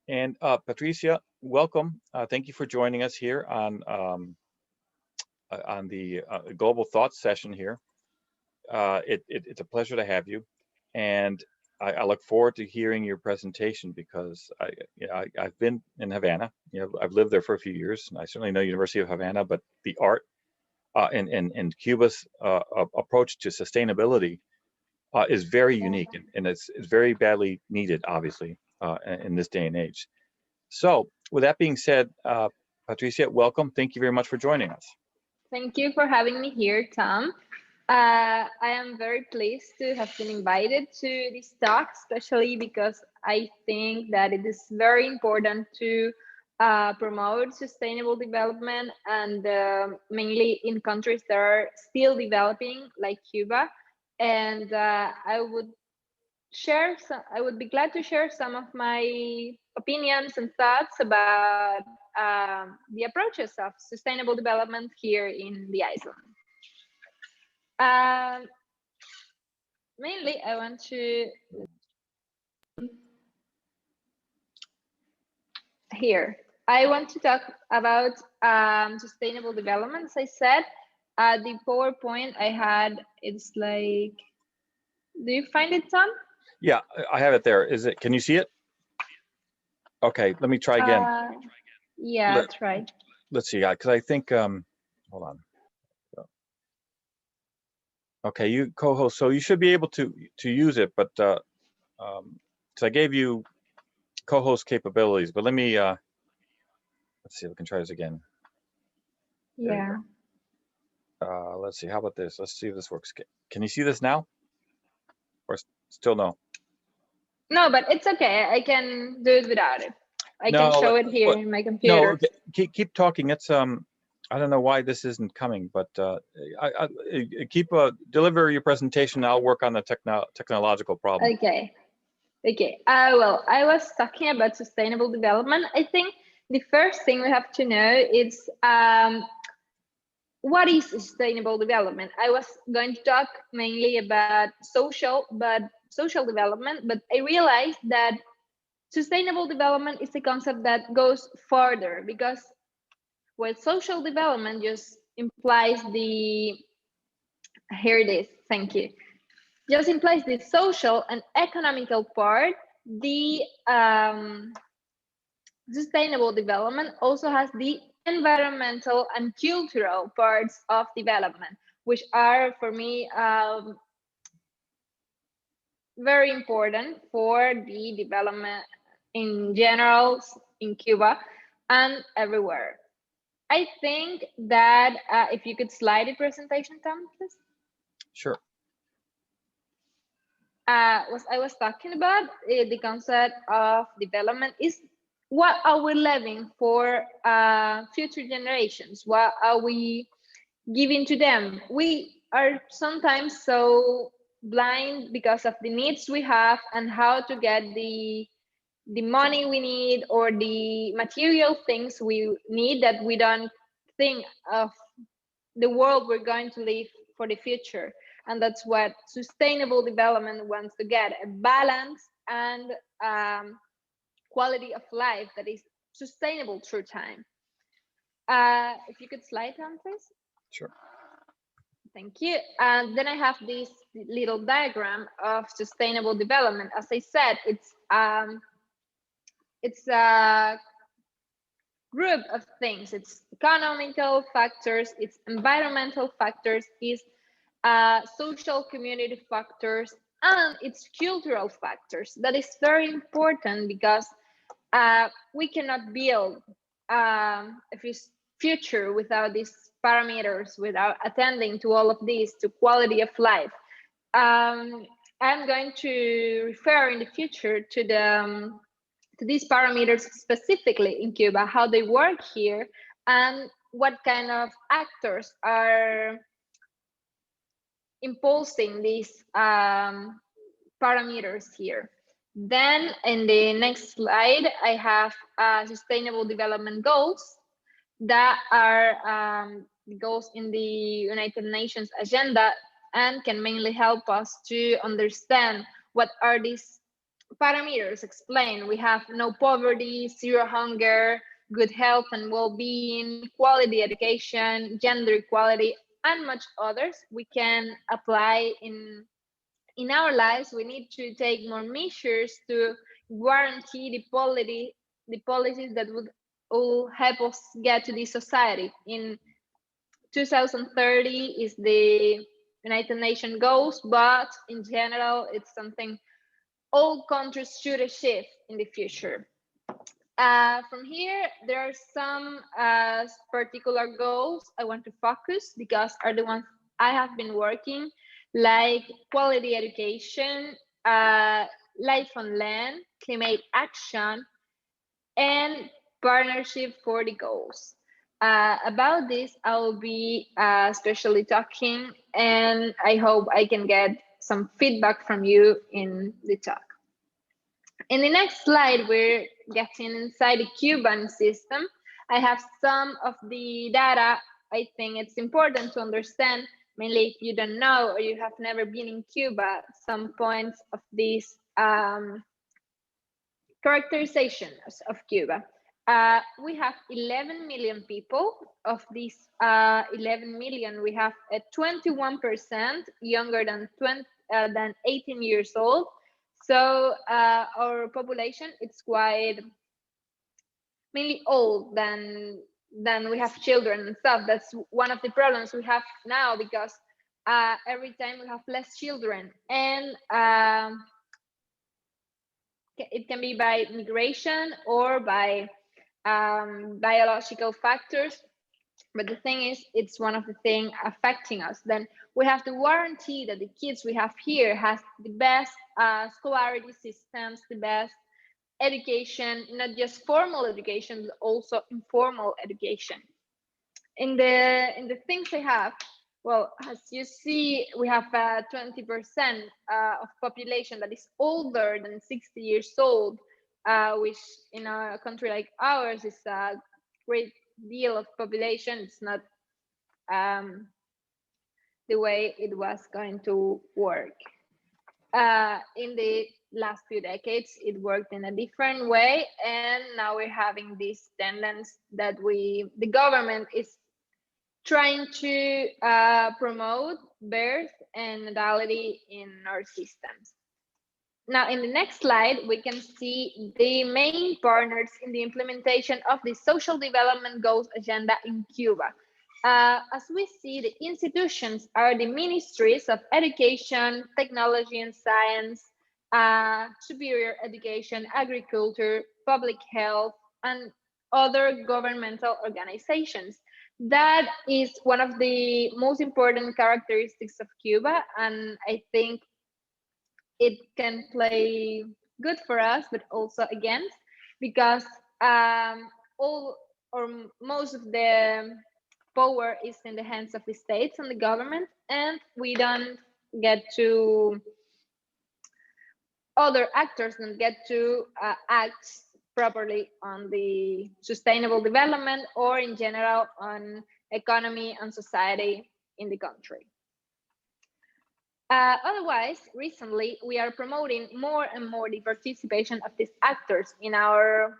And Patricia, welcome. Thank you for joining us here on the Global Thoughts session here. It's a pleasure to have you, and I look forward to hearing your presentation because I've been in Havana. I've lived there for a few years, and I certainly know University of Havana, but the art and Cuba's approach to sustainability is very unique, and it's very badly needed, obviously, in this day and age. So, with that being said, Patricia, welcome. Thank you very much for joining us. Thank you for having me here, Tom. I am very pleased to have been invited to this talk, especially because I think that it is very important to promote sustainable development, and mainly in countries that are still developing, like Cuba. And I would be glad to share some of my opinions and thoughts about the approaches of sustainable development here in the island. Mainly, I want to talk about sustainable development. As I said, the PowerPoint I had, it's like, do you find it, Tom? Yeah, I have it there. Can you see it? Okay, let me try again. Yeah, try. Let's see, because I think, hold on. Okay, you co-host, so you should be able to use it, but because I gave you co-host capabilities, but let me, let's see if we can try this again. Yeah. Let's see, how about this? Let's see if this works. Can you see this now? Or still no? No, but it's okay. I can do it without it. I can show it here in my computer. No, keep talking. It's I don't know why this isn't coming, but deliver your presentation. I'll work on the technological problem. Okay. Well, I was talking about sustainable development. I think the first thing we have to know is what is sustainable development. I was going to talk mainly about social development, but I realized that sustainable development is a concept that goes further, because social development just implies just implies the social and economical part. The sustainable development also has the environmental and cultural parts of development, which are, for me, very important for the development in general in Cuba and everywhere. I think that if you could slide the presentation, Tom, please. Sure. What I was talking about, the concept of development is what are we leaving for future generations? What are we giving to them? We are sometimes so blind because of the needs we have and how to get the money we need or the material things we need, that we don't think of the world we're going to live for the future. And that's what sustainable development wants to get: a balance and quality of life that is sustainable through time. If you could slide down, please. Sure. Thank you. And then I have this little diagram of sustainable development. As I said, it's a group of things. It's economical factors, it's environmental factors, it's social community factors, and it's cultural factors. That is very important because we cannot build a future without these parameters, without attending to all of these, to quality of life. I'm going to refer in the future to these parameters specifically in Cuba, how they work here, and what kind of actors are imposing these parameters here. Then in the next slide, I have sustainable development goals that are goals in the United Nations agenda and can mainly help us to understand what are these parameters explained. We have no poverty, zero hunger, good health and well-being, quality education, gender equality, and much others we can apply in our lives. We need to take more measures to guarantee the policies that would all help us get to this society. In 2030 is the United Nations goals, but in general, it's something all countries should achieve in the future. From here, there are some particular goals I want to focus because are the ones I have been working, like quality education, life on land, climate action, and partnership for the goals. About this, I'll be especially talking, and I hope I can get some feedback from you in the talk. In the next slide, we're getting inside the Cuban system. I have some of the data I think it's important to understand, mainly if you don't know or you have never been in Cuba, some points of these characterizations of Cuba. We have 11 million people. Of these 11 million, we have a 21% younger than 18 years old. So our population it's quite mainly old than we have children and stuff. That's one of the problems we have now because every time we have less children, and it can be by migration or by biological factors. But the thing is, it's one of the things affecting us. Then we have to guarantee that the kids we have here has the best scholarity systems, the best education, not just formal education, but also informal education. In the things they have, well, as you see, we have 20% of population that is older than 60 years old, which in a country like ours is a great deal of population. It's not the way it was going to work. In the last few decades, it worked in a different way, and now we're having this tendency that the government is trying to promote birth and natality in our systems. Now, in the next slide, we can see the main partners in the implementation of the Social Development Goals agenda in Cuba. As we see, the institutions are the ministries of education, technology and science, superior education, agriculture, public health, and other governmental organizations. That is one of the most important characteristics of Cuba, and I think it can play good for us, but also against, because all or most of the power is in the hands of the states and the government, and we don't get to, other actors don't get to act properly on the sustainable development or in general on economy and society in the country. Otherwise, recently, we are promoting more and more the participation of these actors in our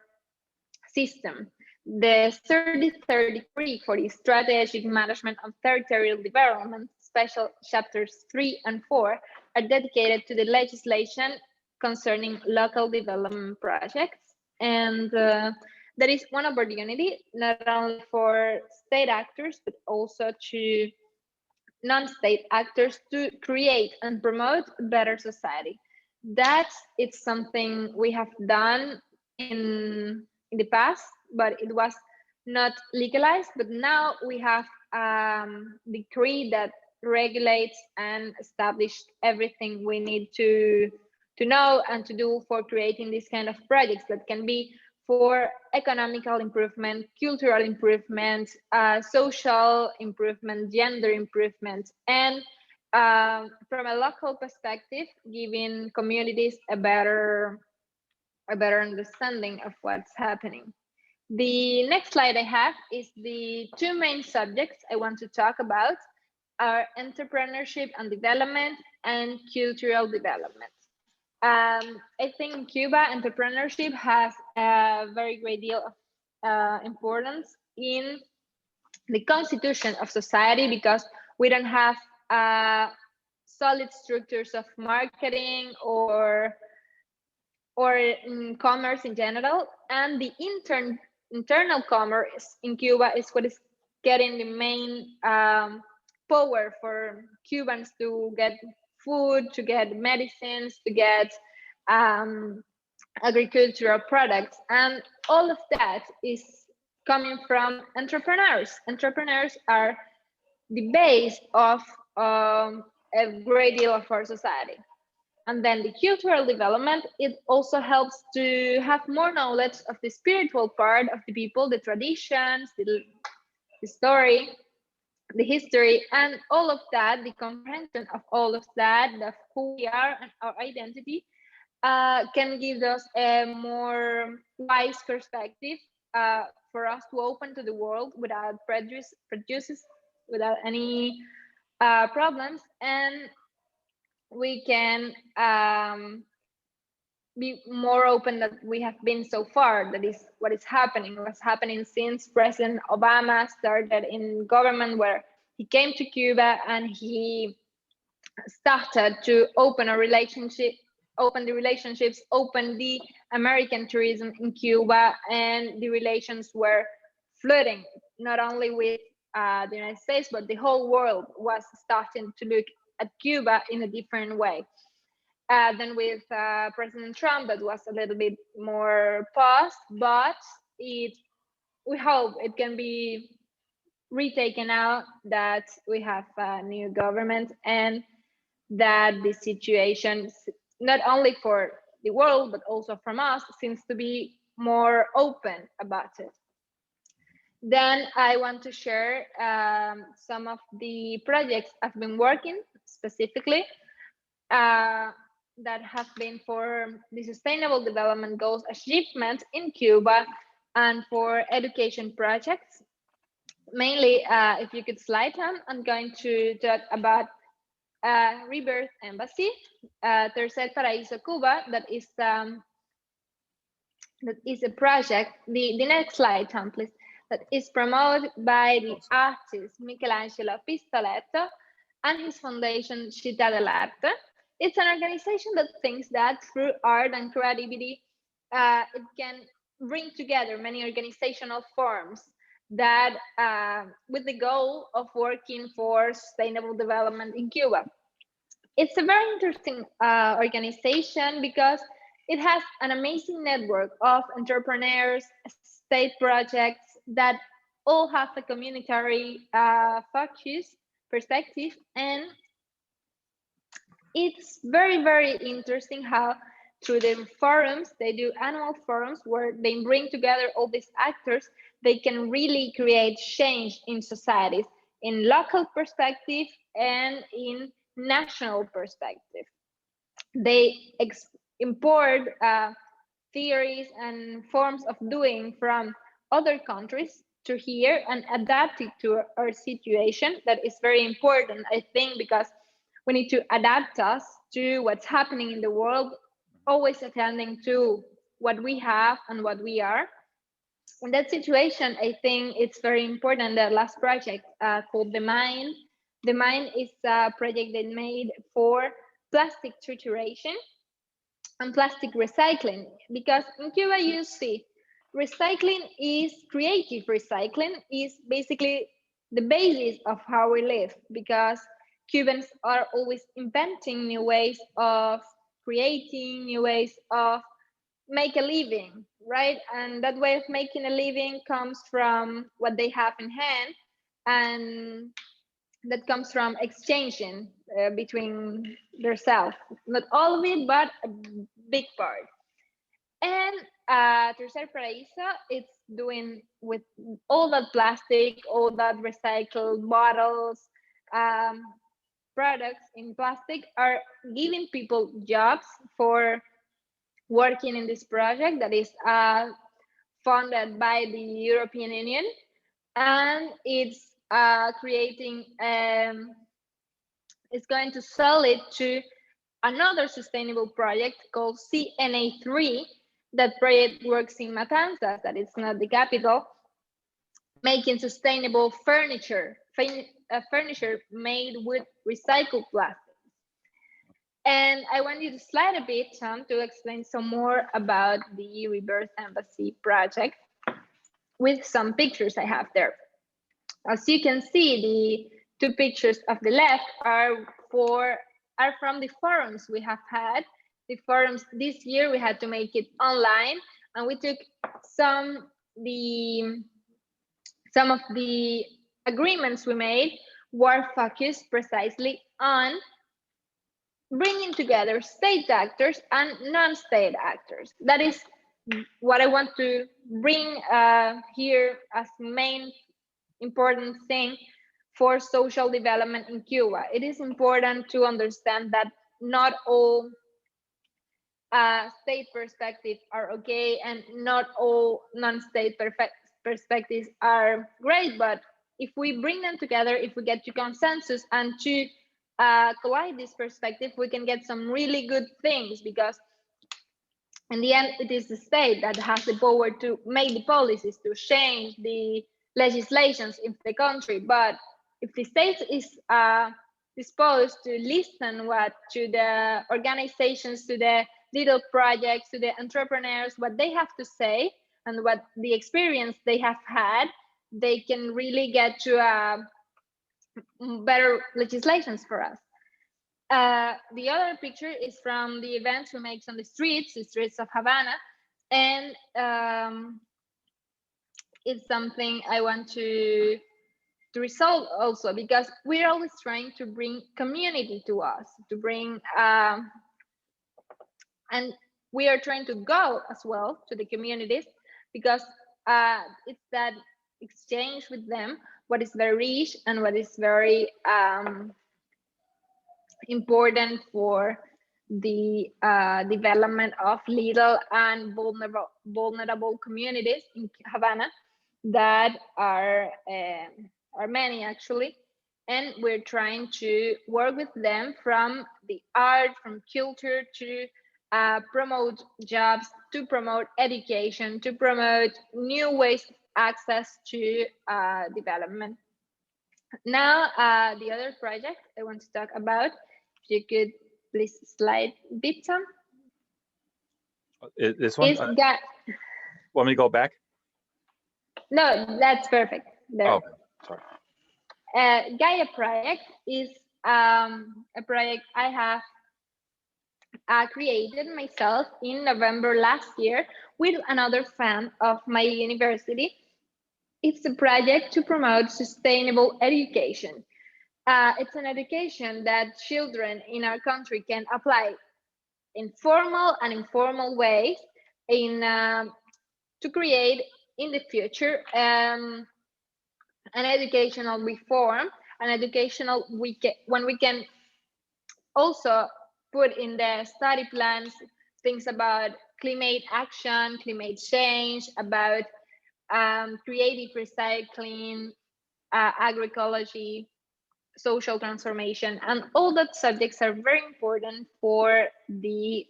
system. The 3033 for the Strategic Management of Territorial Development, special chapters 3 and 4, are dedicated to the legislation concerning local development projects. And that is one opportunity, not only for state actors, but also to non-state actors to create and promote a better society. That it's something we have done in the past, but it was not legalized. But now we have a decree that regulates and establishes everything we need to know and to do for creating these kind of projects that can be for economical improvement, cultural improvement, social improvement, gender improvement, and from a local perspective, giving communities a better understanding of what's happening. The next slide I have is the two main subjects I want to talk about are entrepreneurship and development and cultural development. I think in Cuba, entrepreneurship has a very great deal of importance in the constitution of society, because we don't have solid structures of marketing or in commerce in general, and the internal commerce in Cuba is what is getting the main power for Cubans to get food, to get medicines, to get um, agricultural products, and all of that is coming from entrepreneurs. Entrepreneurs are the base of a great deal of our society. And then the cultural development, it also helps to have more knowledge of the spiritual part of the people, the traditions, the story, the history, and all of that, the comprehension of all of that, of who we are and our identity, can give us a more wise perspective for us to open to the world without prejudices, without any problems, and we can be more open that we have been so far. That is what is happening. What's happening since President Obama started in government, where he came to Cuba and he started to open the relationships, open the American tourism in Cuba, and the relations were flooding, not only with the United States, but the whole world was starting to look at Cuba in a different way. Then with President Trump, that was a little bit more paused, but we hope it can be retaken now that we have a new government, and that the situation, not only for the world, but also from us, seems to be more open about it. Then I want to share some of the projects I've been working specifically that have been for the Sustainable Development Goals achievement in Cuba and for education projects. Mainly, if you could slide them, I'm going to talk about Rebirth Embassy, Tercer Paraíso Cuba, that is a project. The next slide, Tom, please. That is promoted by the artist Michelangelo Pistoletto and his foundation Città dell'Arte. It's an organization that thinks that through art and creativity, it can bring together many organizational forms that with the goal of working for sustainable development in Cuba. It's a very interesting organization because it has an amazing network of entrepreneurs, state projects that all have a communitary focus, perspective, and it's very, very interesting how through the forums, they do annual forums where they bring together all these actors, they can really create change in societies, in local perspective and in national perspective. They import theories and forms of doing from other countries to here and adapt it to our situation. That is very important, I think, because we need to adapt us to what's happening in the world, always attending to what we have and what we are. In that situation, I think it's very important. The last project called The Mine. The Mine is a project they made for plastic trituration and plastic recycling, because in Cuba, you see, recycling is creative. Recycling is basically the basis of how we live, because Cubans are always inventing new ways of creating, new ways of make a living, right? And that way of making a living comes from what they have in hand, and that comes from exchanging between themselves. Not all of it, but a big part. And Tercer Paraíso, it's doing with all that plastic, all that recycled bottles, um, products in plastic, are giving people jobs for working in this project that is funded by the European Union, and it's creating, it's going to sell it to another sustainable project called CNA3. That project works in Matanzas, that is not the capital, making sustainable furniture made with recycled plastic. And I want you to slide a bit, Tom, to explain some more about the Rebirth Embassy project with some pictures I have there. As you can see, the two pictures of the left are from the forums we have had. The forums this year, we had to make it online, and we took some of the agreements we made were focused precisely on bringing together state actors and non-state actors. That is what I want to bring here as main important thing for social development in Cuba. It is important to understand that not all state perspectives are okay, and not all non-state perspectives are great, but if we bring them together, if we get to consensus and to collide this perspective, we can get some really good things, because in the end, it is the state that has the power to make the policies, to change the legislations in the country. But if the state is disposed to listen to the organizations, to the little projects, to the entrepreneurs, what they have to say and what the experience they have had, they can really get to better legislations for us. The other picture is from the events we make on the streets of Havana, and it's something I want to resolve also, because we're always trying to bring community to us, to bring and we are trying to go as well to the communities, because it's that exchange with them what is very rich and what is very important for the development of little and vulnerable communities in Havana, that are many actually, and we're trying to work with them from the art, from culture, to promote jobs, to promote education, to promote new ways of access to development. Now, the other project I want to talk about, if you could please slide bit, Tom. This one? Want me to go back? No, that's perfect. There. Oh, sorry. Gaia Project is a project I have created myself in November last year with another fan of my university. It's a project to promote sustainable education. It's an education that children in our country can apply in formal and informal ways to create in the future an educational reform, an educational when we can also put in the study plans things about climate action, climate change, about creative recycling, agroecology, social transformation, and all that subjects are very important for the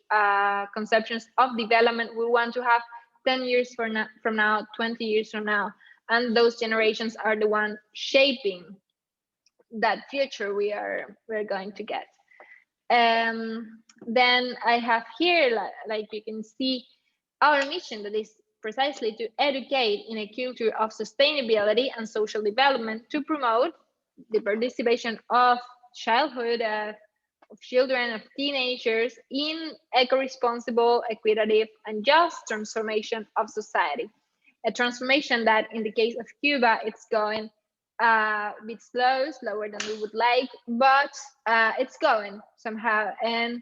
conceptions of development we want to have 10 years from now, 20 years from now. And those generations are the ones shaping that future we're going to get. Then I have here, like you can see, our mission, that is precisely to educate in a culture of sustainability and social development, to promote the participation of childhood, of children, of teenagers in eco-responsible, equitative, and just transformation of society. A transformation that, in the case of Cuba, it's going a bit slower than we would like, but it's going somehow. And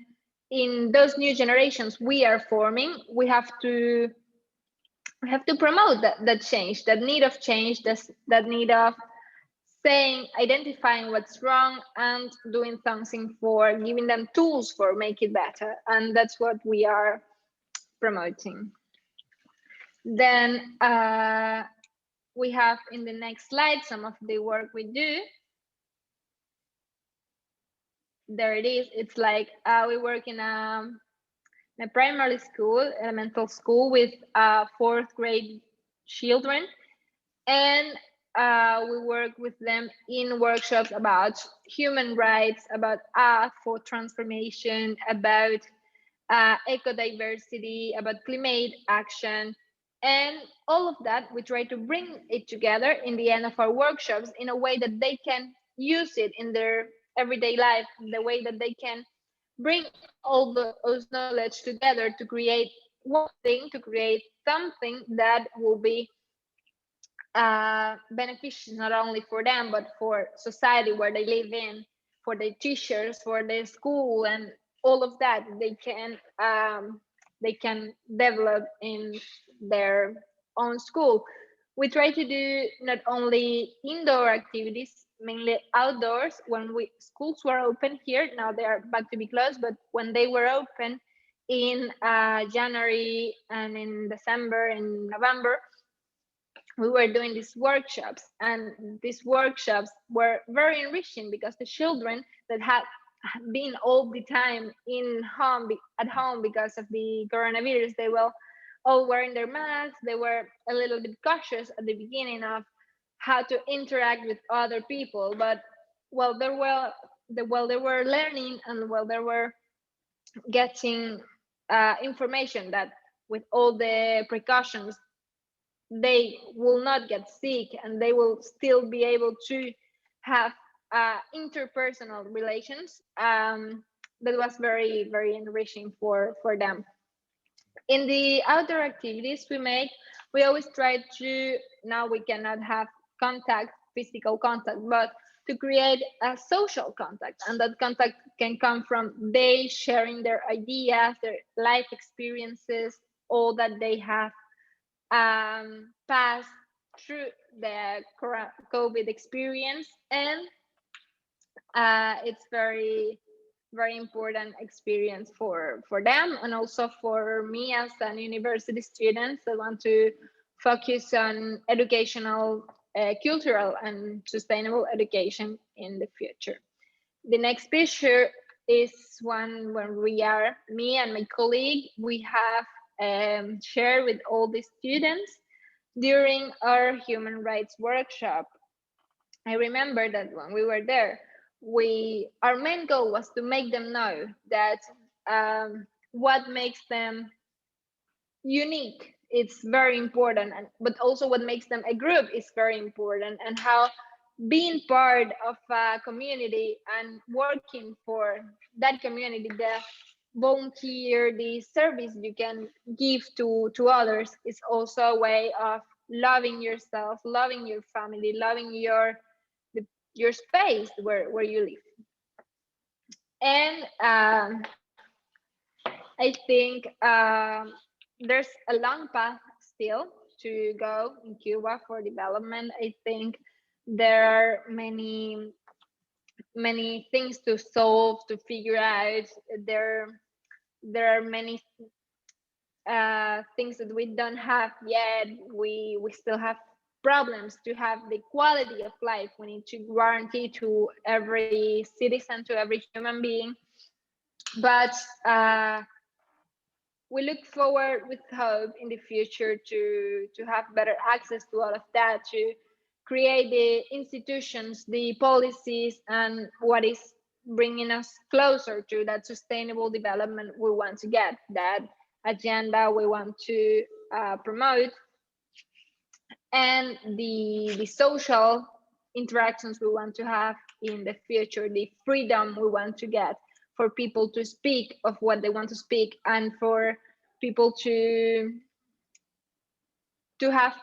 in those new generations we are forming, we have to promote that change, that need of change, that need of identifying what's wrong and doing something for giving them tools for make it better. And that's what we are promoting. Then we have in the next slide some of the work we do. there it is. It's like we work in a primary school, elemental school with fourth grade children, and we work with them in workshops about human rights, about art for transformation, about eco-diversity, about climate action, and all of that. We try to bring it together in the end of our workshops in a way that they can use it in their everyday life, the way that they can bring all those knowledge together to create one thing, to create something that will be beneficial not only for them but for society where they live in, for the teachers, for the school, and all of that they can develop in their own school. We try to do not only indoor activities, mainly outdoors. When we schools were open here, now they are back to be closed, but when they were open in January and in December and November, we were doing these workshops, and these workshops were very enriching because the children that had been all the time at home because of the coronavirus, they were all wearing their masks. They were a little bit cautious at the beginning of how to interact with other people, but while they were learning, and while they were getting information that with all the precautions they will not get sick and they will still be able to have interpersonal relations, that was very, very enriching for them. In the outdoor activities we make, we always try to, now we cannot have contact, physical contact, but to create a social contact, and that contact can come from they sharing their ideas, their life experiences, all that they have pass through the COVID experience, and it's very, very important experience for them, and also for me as an university student that want to focus on educational, cultural, and sustainable education in the future. The next picture is one when we are, me and my colleague, we have shared with all the students during our human rights workshop. I remember that when we were there, our main goal was to make them know that what makes them unique, it's very important, but also what makes them a group is very important, and how being part of a community and working for that community, the volunteer, the service you can give to others, is also a way of loving yourself, loving your family, loving your space where you live. And I think there's a long path still to go in Cuba for development. I think there are many things to solve, to figure out. There are many things that we don't have yet. We still have problems to have the quality of life we need to guarantee to every citizen, to every human being. But we look forward with hope in the future to have better access to all of that, to create the institutions, the policies, and what is bringing us closer to that sustainable development we want to get, that agenda we want to promote, and the social interactions we want to have in the future, the freedom we want to get for people to speak of what they want to speak, and for people to have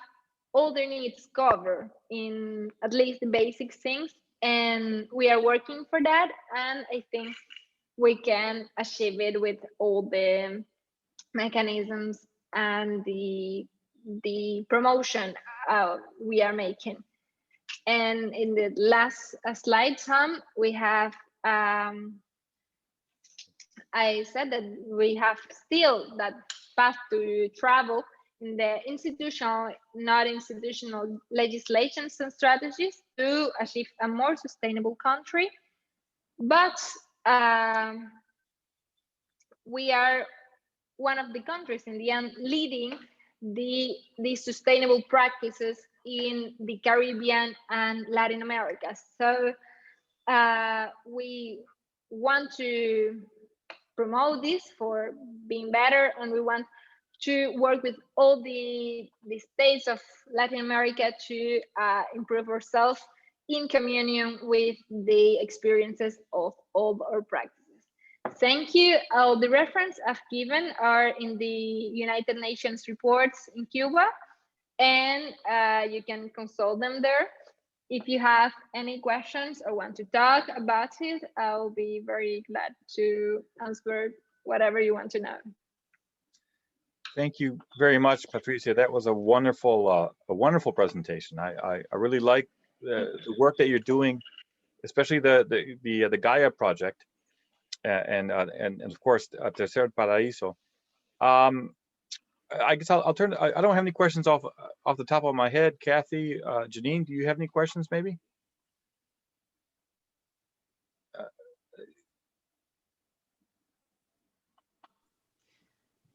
all their needs covered in at least the basic things. And we are working for that, and I think we can achieve it with all the mechanisms and the promotion we are making. And in the last slide, Tom, we have I said that we have still that path to travel in the institutional, not institutional legislations and strategies to achieve a more sustainable country. But we are one of the countries in the end leading the sustainable practices in the Caribbean and Latin America. So we want to promote this for being better, and we want to work with all the states of Latin America to improve ourselves in communion with the experiences of all our practices. Thank you. All the reference I've given are in the United Nations reports in Cuba, and you can consult them there. If you have any questions or want to talk about it, I'll be very glad to answer whatever you want to know. Thank you very much, Patricia. That was a wonderful presentation. I really like the work that you're doing, especially the Gaia Project, and of course Tercer Paraíso. I guess I'll turn. I don't have any questions off the top of my head. Kathy, Janine, do you have any questions? Maybe.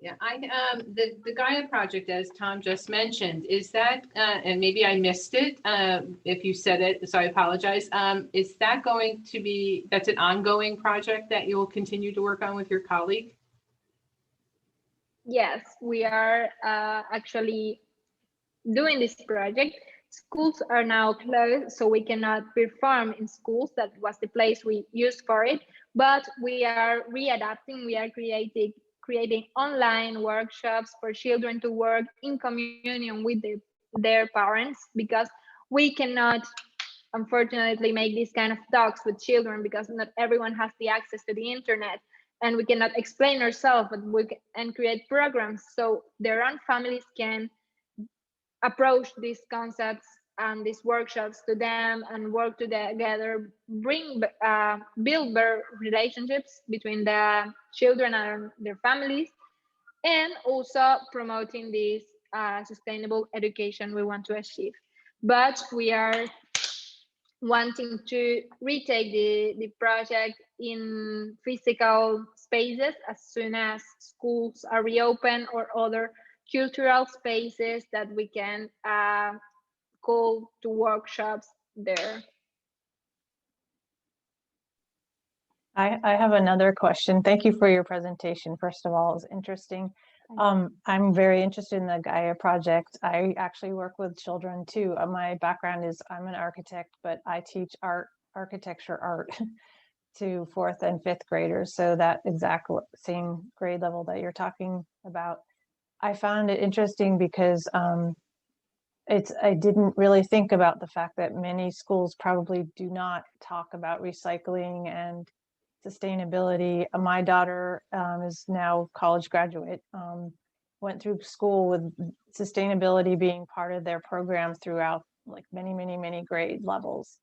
Yeah, the Gaia Project, as Tom just mentioned, is that, and maybe I missed it, if you said it, so I apologize. Is that going to be, that's an ongoing project that you'll continue to work on with your colleague? Yes, we are actually doing this project. Schools are now closed, so we cannot perform in schools. That was the place we used for it, but we are readapting, we are creating online workshops for children to work in communion with their parents, because we cannot, unfortunately, make these kind of talks with children because not everyone has the access to the internet, and we cannot explain ourselves, but we can create programs so their own families can approach these concepts and these workshops to them and work together, build better relationships between the children and their families, and also promoting this sustainable education we want to achieve. But we are wanting to retake the project in physical spaces as soon as schools are reopened, or other cultural spaces that we can call to workshops there. I have another question. Thank you for your presentation. First of all, it was interesting. I'm very interested in the Gaia Project. I actually work with children too. My background is I'm an architect, but I teach architecture art to 4th and 5th graders. So that exact same grade level that you're talking about. I found it interesting because I didn't really think about the fact that many schools probably do not talk about recycling and sustainability. My daughter is now college graduate, went through school with sustainability being part of their program throughout like many grade levels.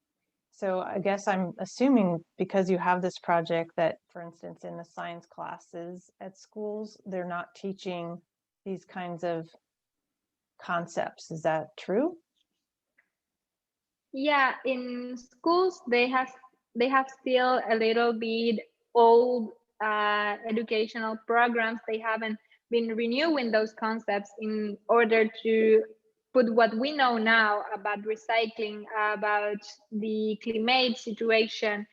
So I guess I'm assuming, because you have this project, that, for instance, in the science classes at schools, they're not teaching these kinds of concepts. Is that true? Yeah, in schools they have still a little bit old educational programs. They haven't been renewing those concepts in order to put what we know now about recycling, about the climate situation.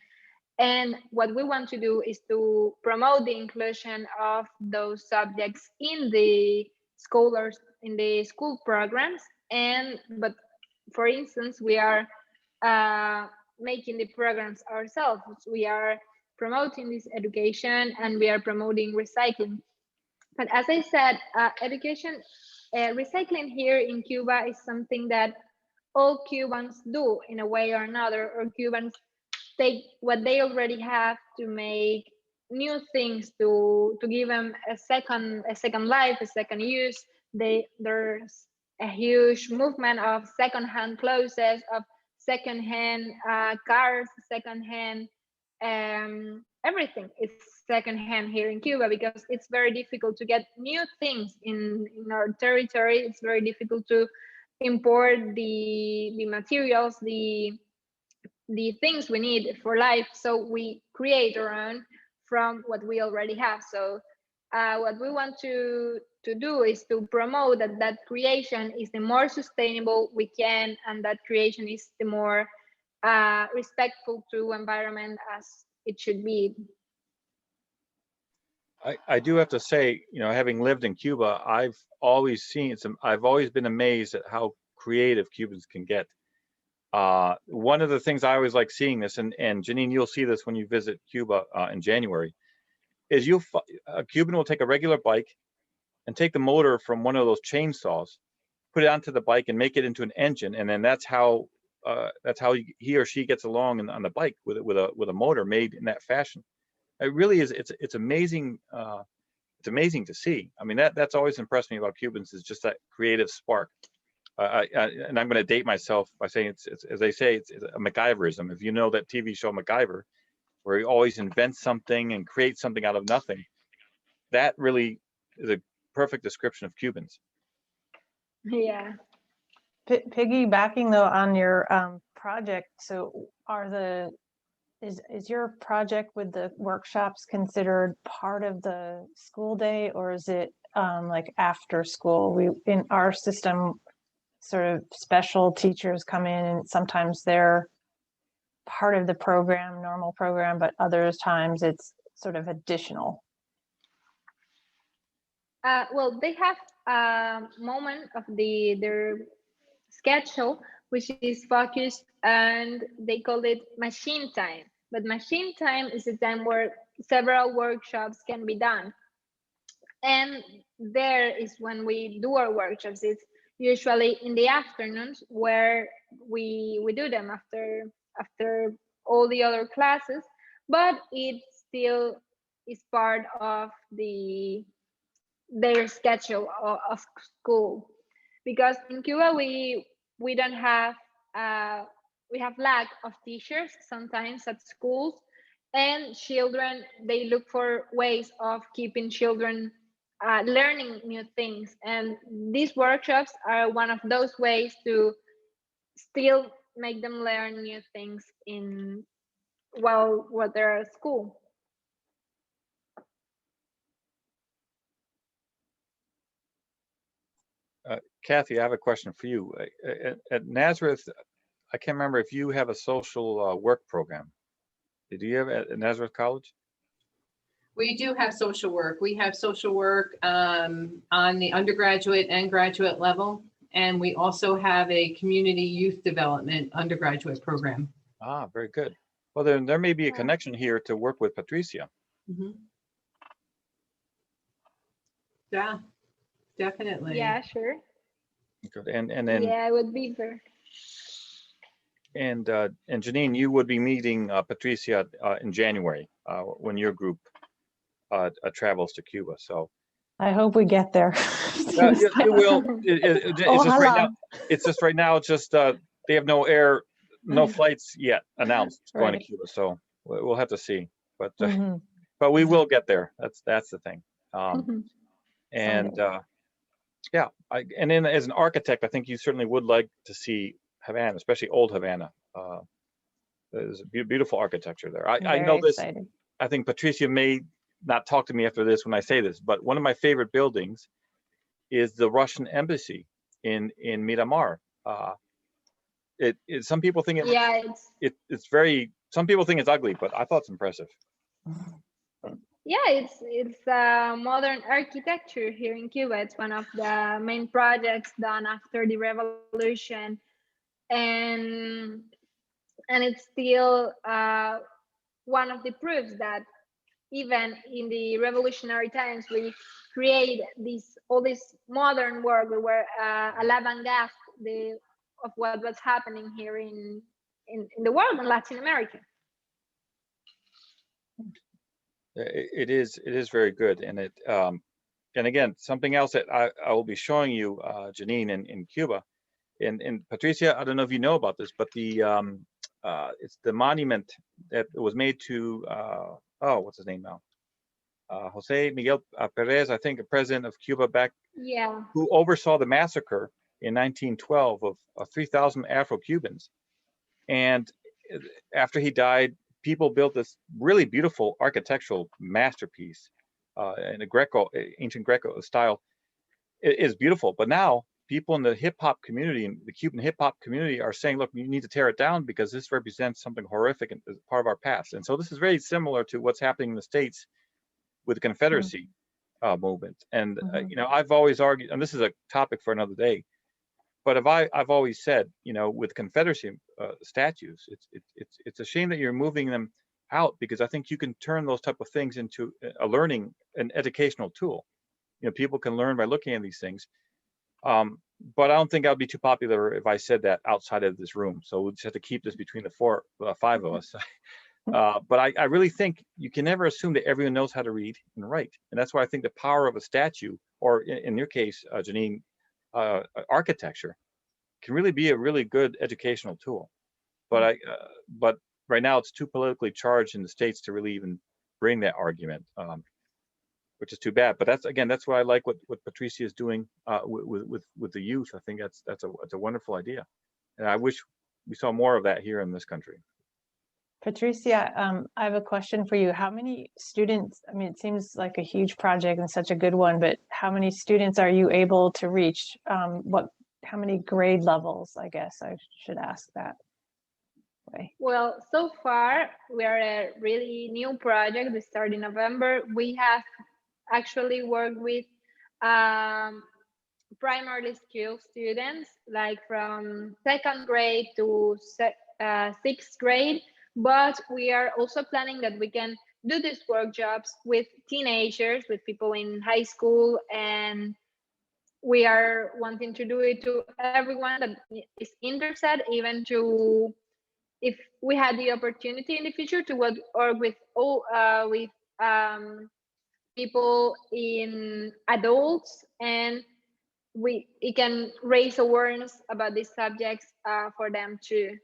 And what we want to do is to promote the inclusion of those subjects in the scholars, in the school programs. But for instance, we are making the programs ourselves. We are promoting this education, and we are promoting recycling. But as I said, recycling here in Cuba is something that all Cubans do in a way or another, or Cubans take what they already have to make new things, to give them a second life, a second use. There's a huge movement of secondhand clothes, of secondhand cars, secondhand everything is secondhand here in Cuba, because it's very difficult to get new things in our territory. It's very difficult to import the materials, the the things we need for life, so we create our own from what we already have. So what we want to do is to promote that creation is the more sustainable we can, and that creation is the more respectful to environment as it should be. I do have to say, having lived in Cuba, I've always been amazed at how creative Cubans can get. One of the things I always like seeing this, and Janine, you'll see this when you visit Cuba in January, is a Cuban will take a regular bike and take the motor from one of those chainsaws, put it onto the bike and make it into an engine, and then that's how he or she gets along on the bike with a motor made in that fashion. It really is. It's amazing. It's amazing to see. I mean, that's always impressed me about Cubans, is just that creative spark. And I'm going to date myself by saying it's as they say, it's a MacGyverism. If you know that TV show MacGyver, where he always invents something and creates something out of nothing, that really is a perfect description of Cubans. Yeah. Piggybacking though on your project, so is your project with the workshops considered part of the school day, or is it like after school? In our system, sort of special teachers come in, and sometimes they're part of the program, normal program, but other times it's sort of additional. Well, they have a moment of their schedule which is focused, and they call it machine time. But machine time is a time where several workshops can be done, and there is when we do our workshops. It's usually in the afternoons, where we do them after all the other classes, but it still is part of their schedule of school, because in Cuba we don't have we have lack of teachers sometimes at schools, and children, they look for ways of keeping children learning new things, and these workshops are one of those ways to still make them learn new things while they're at school. Kathy, I have a question for you. At Nazareth, I can't remember if you have a social work program. Did you have at Nazareth College? We do have social work. We have social work on the undergraduate and graduate level. And we also have a community youth development undergraduate program. Ah, very good. Well, then there may be a connection here to work with Patricia. Mm-hmm. Yeah, definitely. Yeah, sure. Good. And then yeah, it would be very. And Janine, you would be meeting Patricia in January when your group travels to Cuba. So I hope we get there. you will. It's just right now. It's just right now. It's just they have no flights yet announced going to Cuba. So we'll have to see. But but we will get there. That's the thing. And yeah, and then as an architect, I think you certainly would like to see Havana, especially old Havana. There's a beautiful architecture there. I know this. Exciting. I think Patricia may not talk to me after this when I say this, but one of my favorite buildings is the Russian embassy in Miramar. Some people think it's very. Some people think it's ugly, but I thought it's impressive. Yeah, it's modern architecture here in Cuba. It's one of the main projects done after the revolution, and it's still one of the proofs that even in the revolutionary times we create all this modern work. We were a l'avant-garde of what was happening here in the world, in Latin America. It is very good, and and again, something else that I will be showing you, Janine, in Cuba, and Patricia, I don't know if you know about this, but it's the monument that was made to what's his name now, Jose Miguel Perez, I think, a president of Cuba back, who oversaw the massacre in 1912 of 3,000 Afro-Cubans, and after he died, people built this really beautiful architectural masterpiece in a ancient Greco style. It is beautiful, but now people in the hip hop community, and the Cuban hip hop community, are saying, look, you need to tear it down because this represents something horrific and is part of our past. And so this is very similar to what's happening in the States with the Confederacy movement. And, you know, I've always argued, and this is a topic for another day, but I've always said, you know, with Confederacy statues, it's a shame that you're moving them out, because I think you can turn those type of things into a learning, an educational tool. You know, people can learn by looking at these things. But I don't think I'd be too popular if I said that outside of this room. So we'll just have to keep this between the five of us. But I really think you can never assume that everyone knows how to read and write. And that's why I think the power of a statue, or in your case, Janine, architecture, can really be a really good educational tool. But but right now it's too politically charged in the States to really even bring that argument, which is too bad. But that's why I like what Patricia is doing with the youth. I think that's a wonderful idea, and I wish we saw more of that here in this country. Patricia, I have a question for you. How many students, I mean, it seems like a huge project and such a good one, but how many students are you able to reach? How many grade levels, I guess I should ask that way. Well, so far, we are a really new project. We started in November. We have actually worked with primary school students, like from 2nd grade to 6th grade. But we are also planning that we can do these workshops with teenagers, with people in high school, and we are wanting to do it to everyone that is interested, even to, if we had the opportunity in the future to work with people in adults, and it can raise awareness about these subjects for them too.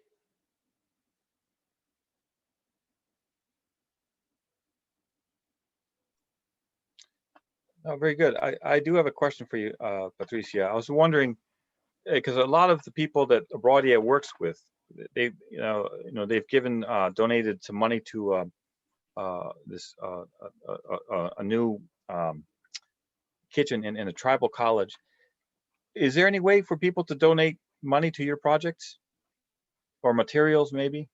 Oh, very good. I do have a question for you, Patricia. I was wondering, because a lot of the people that Abradia works with, they've they've given donated some money to this a new kitchen in a tribal college. Is there any way for people to donate money to your projects or materials, maybe?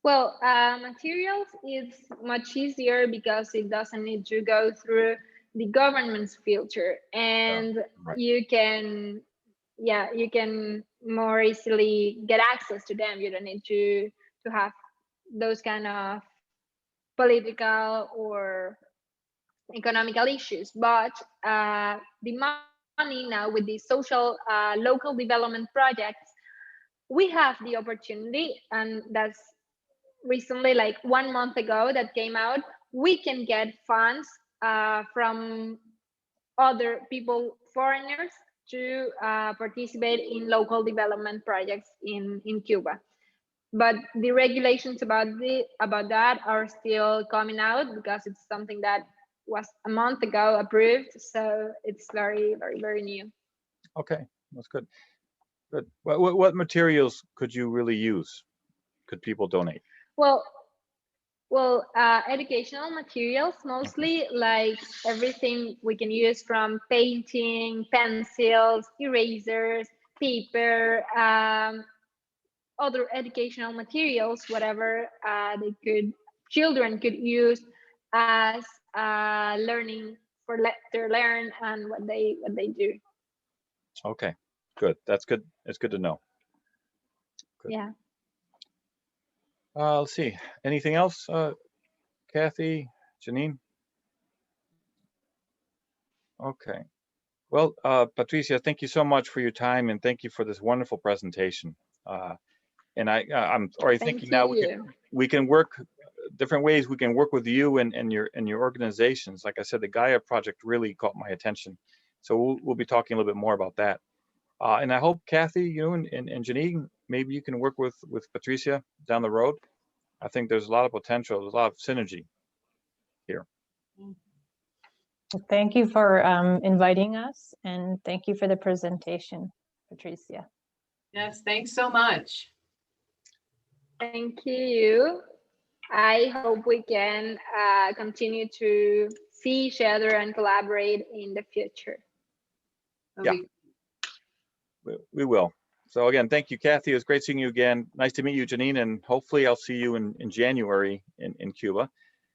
Well, materials is much easier because it doesn't need to go through the government's filter, and Right. you can more easily get access to them. You don't need to have those kind of political or economical issues. But the money now with the social local development projects, we have the opportunity, and that's recently, like 1 month ago, that came out. We can get funds from other people, foreigners, to participate in local development projects in Cuba. But the regulations about that are still coming out, because it's something that was a month ago approved. So it's very, very, very new. Okay, that's good. Good. What materials could you really use? Could people donate? Well, educational materials, mostly, like everything we can use, from painting, pencils, erasers, paper, other educational materials, whatever children could use as learning to learn, and what they do. Okay, good. That's good. It's good to know. Good. Yeah. Let's see. Anything else, Kathy, Janine? Okay. Well, Patricia, thank you so much for your time, and thank you for this wonderful presentation. And I'm already thinking now we can work different ways. We can work with you and your organizations. Like I said, the Gaia Project really caught my attention. So we'll be talking a little bit more about that. And I hope, Kathy, you and Janine, maybe you can work with Patricia down the road. I think there's a lot of potential. There's a lot of synergy here. Thank you for inviting us, and thank you for the presentation, Patricia. Yes, thanks so much. Thank you. I hope we can continue to see each other and collaborate in the future. Yeah. We will. So again, thank you, Kathy. It was great seeing you again. Nice to meet you, Janine, and hopefully I'll see you in January in Cuba.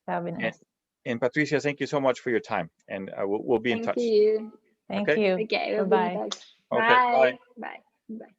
That would be nice. And Patricia, thank you so much for your time, and we'll be in touch. Thank you. Thank Okay. you. Okay, we'll be in Bye-bye. touch. Okay, bye. Bye. Bye.